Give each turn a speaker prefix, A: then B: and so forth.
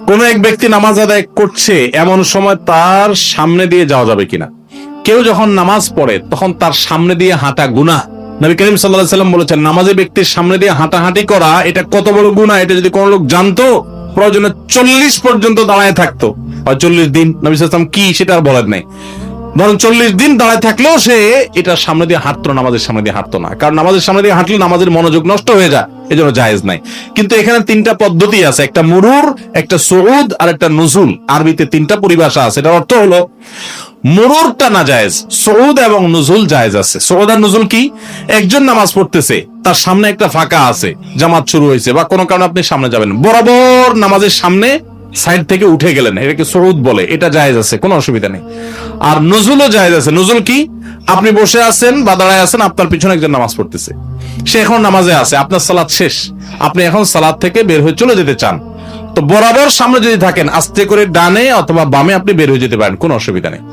A: কোন এক ব্যক্তি নামাজ আদায় করছে, এমন সময় তার সামনে দিয়ে যাওয়া যাবে কিনা? কেউ যখন নামাজ পড়ে তখন তার সামনে দিয়ে হাঁটা গুনাহ। নবী করিম সাল্লাল্লাহু আলাইহি ওয়াসাল্লাম বলেছেন, নামাজি ব্যক্তির সামনে দিয়ে হাঁটাহাঁটি করা এটা কত বড় গুনাহ, এটা যদি কোন লোক জানতো প্রয়োজনে 40 পর্যন্ত দাঁড়ায় থাকতো। 40 দিন নবী সাল্লাল্লাহু আলাইহি ওয়াসাল্লাম কি সেটা আর বলেন নাই, বরং 40 দিন দাঁড়ায় থাকলেও সে এটার সামনে দিয়ে হাঁটতো না, নামাজের সামনে দিয়ে হাঁটতো না। কারণ নামাজের সামনে দিয়ে হাঁটলে নামাজের মনোযোগ নষ্ট হয়ে যায়, এজন্য জায়েজ নাই। কিন্তু এখানে 3টা পদ্ধতি আছে, একটা মুরুর, একটা সুউদ আর একটা নুজুল। আরবিতে 3টা পরিভাষা আছে। এটার অর্থ হলো মুরুরটা না জায়েজ, সুউদ এবং নুজুল জায়েজ আছে। সুউদ আর নুজুল কি? একজন নামাজ পড়তেছে, তার সামনে একটা ফাঁকা আছে, জামাত শুরু হয়েছে বা কোনো কারণে আপনি সামনে যাবেন, বরাবর নামাজের সামনে সাইড থেকে উঠে গেলেন, এটাকে সুউদ বলে, এটা জায়েজ আছে, কোনো অসুবিধা নেই। আর নুজুলও জায়েজ আছে। নুজুল কি? আপনি বসে আছেন বা দাঁড়ায় আছেন, আপনার পিছনে একজন নামাজ পড়তেছে, সে এখন নামাজে আছে, আপনার সালাত শেষ, আপনি এখন সালাত থেকে বের হয়ে চলে যেতে চান, তো বরাবর সামনে যদি থাকেন আস্তে করে ডানে অথবা বামে আপনি বের হয়ে যেতে পারেন, কোনো অসুবিধা নেই।